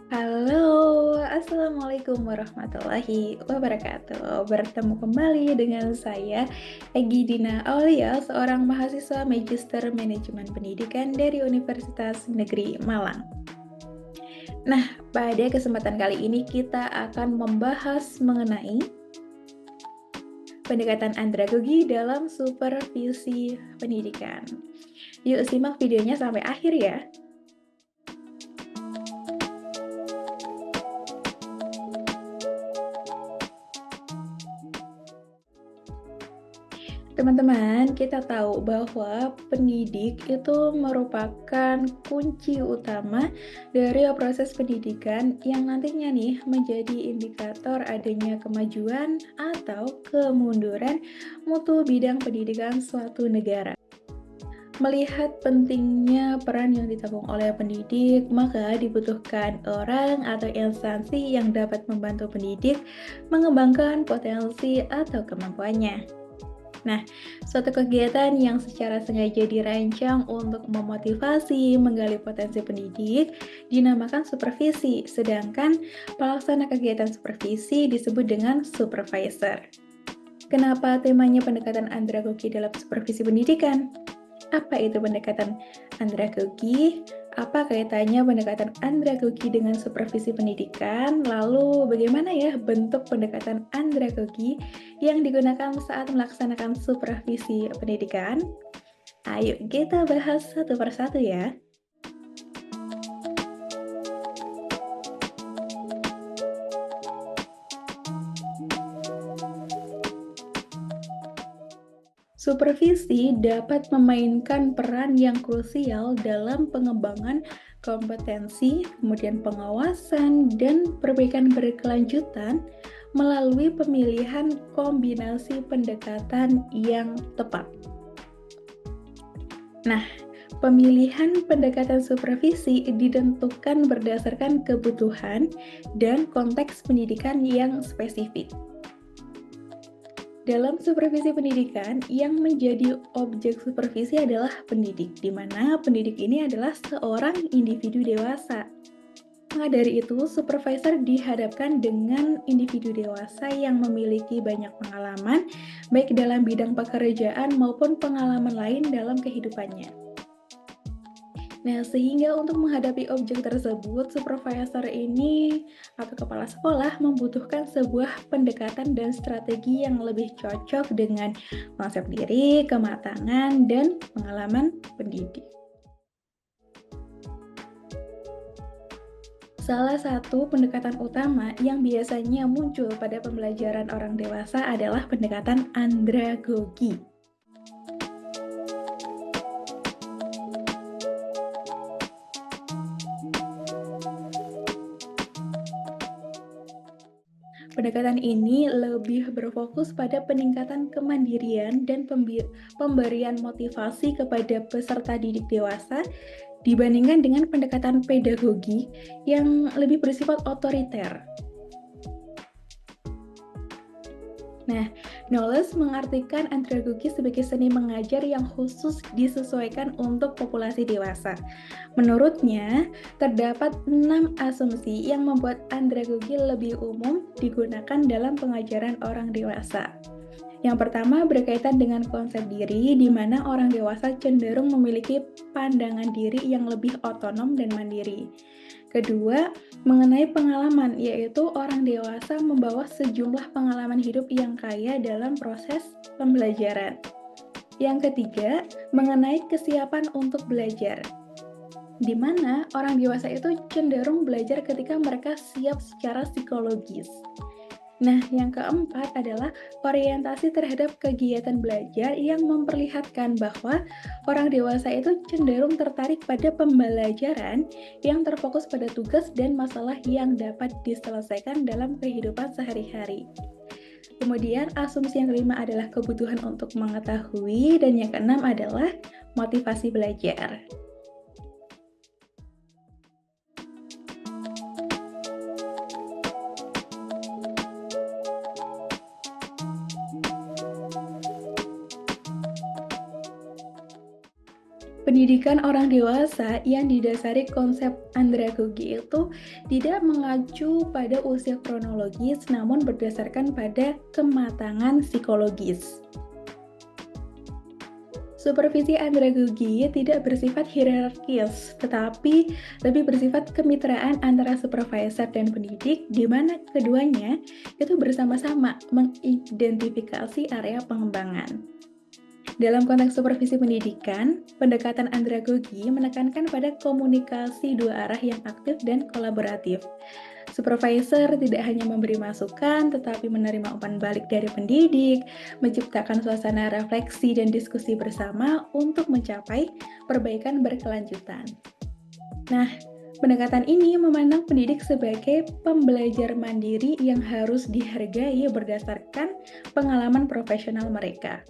Halo, Assalamualaikum warahmatullahi wabarakatuh. Bertemu kembali dengan saya, Egi Dina Aulia, seorang mahasiswa Magister Manajemen Pendidikan dari Universitas Negeri Malang. Nah, pada kesempatan kali ini kita akan membahas mengenai pendekatan andragogi dalam supervisi pendidikan. Yuk simak videonya sampai akhir ya. Teman-teman, kita tahu bahwa pendidik itu merupakan kunci utama dari proses pendidikan yang nantinya nih menjadi indikator adanya kemajuan atau kemunduran mutu bidang pendidikan suatu negara. Melihat pentingnya peran yang ditanggung oleh pendidik, maka dibutuhkan orang atau instansi yang dapat membantu pendidik mengembangkan potensi atau kemampuannya. Nah, suatu kegiatan yang secara sengaja dirancang untuk memotivasi, menggali potensi pendidik, dinamakan supervisi, sedangkan pelaksana kegiatan supervisi disebut dengan supervisor. Kenapa temanya pendekatan andragogi dalam supervisi pendidikan? Apa itu pendekatan andragogi? Apa kaitannya pendekatan andragogi dengan supervisi pendidikan? Lalu bagaimana ya bentuk pendekatan andragogi yang digunakan saat melaksanakan supervisi pendidikan? Ayo kita bahas satu persatu ya. Supervisi dapat memainkan peran yang krusial dalam pengembangan kompetensi, kemudian pengawasan, dan perbaikan berkelanjutan melalui pemilihan kombinasi pendekatan yang tepat. Nah, pemilihan pendekatan supervisi ditentukan berdasarkan kebutuhan dan konteks pendidikan yang spesifik. Dalam supervisi pendidikan, yang menjadi objek supervisi adalah pendidik, di mana pendidik ini adalah seorang individu dewasa. Maka dari itu, supervisor dihadapkan dengan individu dewasa yang memiliki banyak pengalaman, baik dalam bidang pekerjaan maupun pengalaman lain dalam kehidupannya. Nah, sehingga untuk menghadapi objek tersebut, supervisor ini atau kepala sekolah membutuhkan sebuah pendekatan dan strategi yang lebih cocok dengan konsep diri, kematangan, dan pengalaman pendidik. Salah satu pendekatan utama yang biasanya muncul pada pembelajaran orang dewasa adalah pendekatan andragogi. Pendekatan ini lebih berfokus pada peningkatan kemandirian dan pemberian motivasi kepada peserta didik dewasa dibandingkan dengan pendekatan pedagogi yang lebih bersifat otoriter. Nah, Knowles mengartikan andragogi sebagai seni mengajar yang khusus disesuaikan untuk populasi dewasa. Menurutnya, terdapat 6 asumsi yang membuat andragogi lebih umum digunakan dalam pengajaran orang dewasa. Yang pertama berkaitan dengan konsep diri, di mana orang dewasa cenderung memiliki pandangan diri yang lebih otonom dan mandiri. Kedua, mengenai pengalaman, yaitu orang dewasa membawa sejumlah pengalaman hidup yang kaya dalam proses pembelajaran. Yang ketiga, mengenai kesiapan untuk belajar, di mana orang dewasa itu cenderung belajar ketika mereka siap secara psikologis. Nah, yang keempat adalah orientasi terhadap kegiatan belajar yang memperlihatkan bahwa orang dewasa itu cenderung tertarik pada pembelajaran yang terfokus pada tugas dan masalah yang dapat diselesaikan dalam kehidupan sehari-hari. Kemudian, asumsi yang kelima adalah kebutuhan untuk mengetahui, dan yang keenam adalah motivasi belajar. Pendidikan orang dewasa yang didasari konsep andragogi itu tidak mengacu pada usia kronologis, namun berdasarkan pada kematangan psikologis. Supervisi andragogi tidak bersifat hierarkis, tetapi lebih bersifat kemitraan antara supervisor dan pendidik, di mana keduanya itu bersama-sama mengidentifikasi area pengembangan. Dalam konteks supervisi pendidikan, pendekatan andragogi menekankan pada komunikasi dua arah yang aktif dan kolaboratif. Supervisor tidak hanya memberi masukan, tetapi menerima umpan balik dari pendidik, menciptakan suasana refleksi dan diskusi bersama untuk mencapai perbaikan berkelanjutan. Nah, pendekatan ini memandang pendidik sebagai pembelajar mandiri yang harus dihargai berdasarkan pengalaman profesional mereka.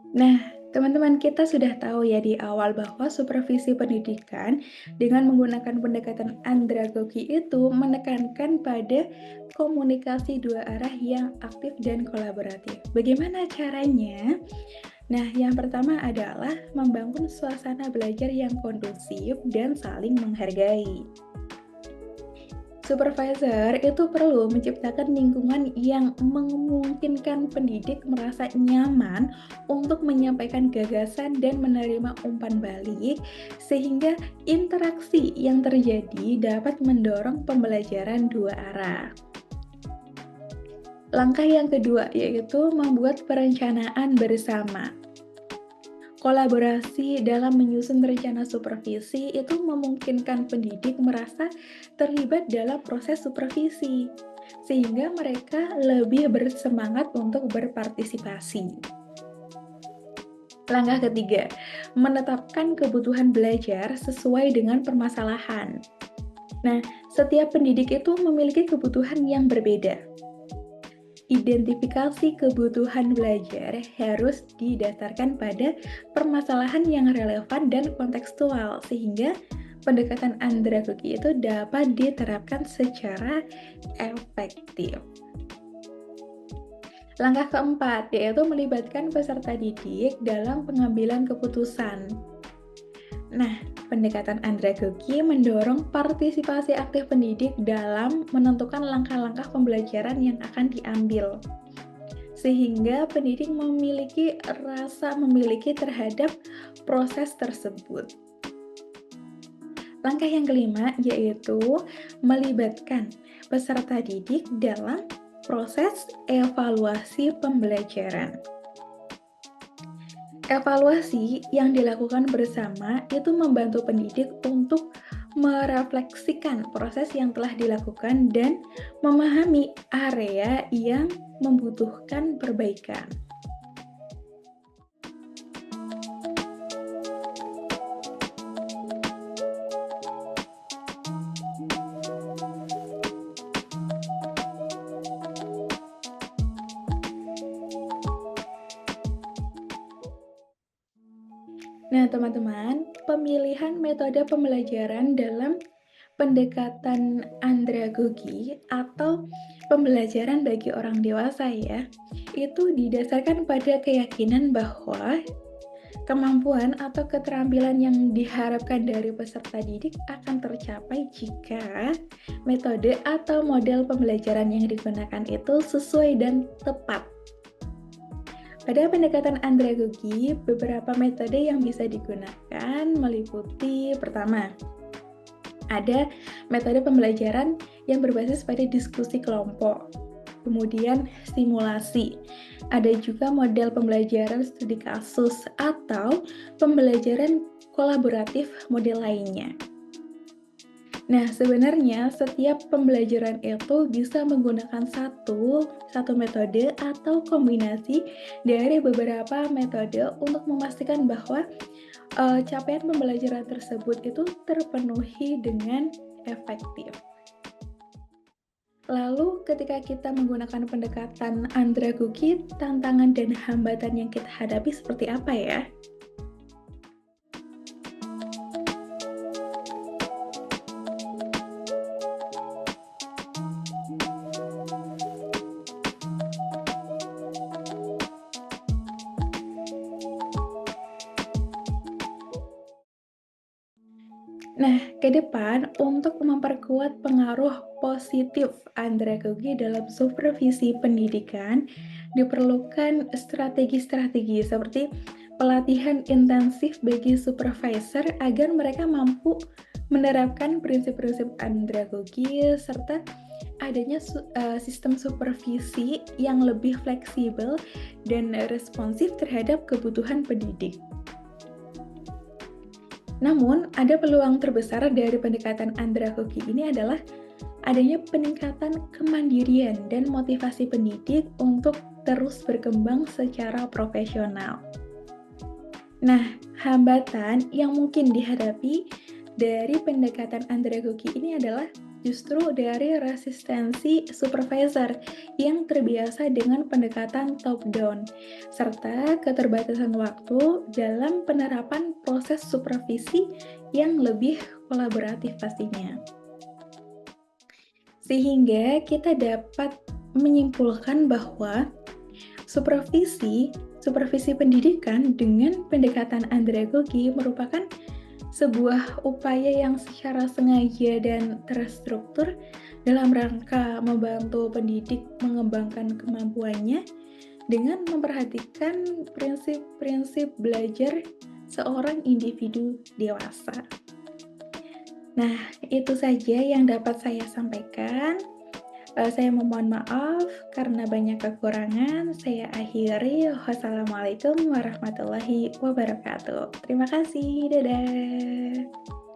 Nah, teman-teman kita sudah tahu ya di awal bahwa supervisi pendidikan dengan menggunakan pendekatan andragogi itu menekankan pada komunikasi dua arah yang aktif dan kolaboratif. Bagaimana caranya? Nah, yang pertama adalah membangun suasana belajar yang kondusif dan saling menghargai. Supervisor itu perlu menciptakan lingkungan yang memungkinkan pendidik merasa nyaman untuk menyampaikan gagasan dan menerima umpan balik, sehingga interaksi yang terjadi dapat mendorong pembelajaran dua arah. Langkah yang kedua yaitu membuat perencanaan bersama. Kolaborasi dalam menyusun rencana supervisi itu memungkinkan pendidik merasa terlibat dalam proses supervisi, sehingga mereka lebih bersemangat untuk berpartisipasi. Langkah ketiga, menetapkan kebutuhan belajar sesuai dengan permasalahan. Nah, setiap pendidik itu memiliki kebutuhan yang berbeda. Identifikasi kebutuhan belajar harus didasarkan pada permasalahan yang relevan dan kontekstual, sehingga pendekatan andragogi itu dapat diterapkan secara efektif. Langkah keempat, yaitu melibatkan peserta didik dalam pengambilan keputusan. Nah, pendekatan andragogi mendorong partisipasi aktif pendidik dalam menentukan langkah-langkah pembelajaran yang akan diambil, sehingga pendidik memiliki rasa memiliki terhadap proses tersebut. Langkah yang kelima yaitu melibatkan peserta didik dalam proses evaluasi pembelajaran. Evaluasi yang dilakukan bersama itu membantu pendidik untuk merefleksikan proses yang telah dilakukan dan memahami area yang membutuhkan perbaikan. Nah, teman-teman, pemilihan metode pembelajaran dalam pendekatan andragogi atau pembelajaran bagi orang dewasa ya, itu didasarkan pada keyakinan bahwa kemampuan atau keterampilan yang diharapkan dari peserta didik akan tercapai jika metode atau model pembelajaran yang digunakan itu sesuai dan tepat. Pada pendekatan andragogi, beberapa metode yang bisa digunakan meliputi pertama, ada metode pembelajaran yang berbasis pada diskusi kelompok, kemudian simulasi. Ada juga model pembelajaran studi kasus atau pembelajaran kolaboratif model lainnya. Nah, sebenarnya setiap pembelajaran itu bisa menggunakan satu metode atau kombinasi dari beberapa metode untuk memastikan bahwa capaian pembelajaran tersebut itu terpenuhi dengan efektif. Lalu ketika kita menggunakan pendekatan andragogi, tantangan dan hambatan yang kita hadapi seperti apa ya? Nah, ke depan untuk memperkuat pengaruh positif andragogi dalam supervisi pendidikan, diperlukan strategi-strategi seperti pelatihan intensif bagi supervisor agar mereka mampu menerapkan prinsip-prinsip andragogi serta adanya sistem supervisi yang lebih fleksibel dan responsif terhadap kebutuhan pendidik. Namun, ada peluang terbesar dari pendekatan andragogi ini adalah adanya peningkatan kemandirian dan motivasi pendidik untuk terus berkembang secara profesional. Nah, hambatan yang mungkin dihadapi dari pendekatan andragogi ini adalah justru dari resistensi supervisor yang terbiasa dengan pendekatan top-down, serta keterbatasan waktu dalam penerapan proses supervisi yang lebih kolaboratif pastinya. Sehingga kita dapat menyimpulkan bahwa supervisi pendidikan dengan pendekatan andragogi merupakan sebuah upaya yang secara sengaja dan terstruktur dalam rangka membantu pendidik mengembangkan kemampuannya dengan memperhatikan prinsip-prinsip belajar seorang individu dewasa. Nah, itu saja yang dapat saya sampaikan. Saya memohon maaf karena banyak kekurangan. Saya akhiri. Wassalamualaikum warahmatullahi wabarakatuh. Terima kasih. Dadah.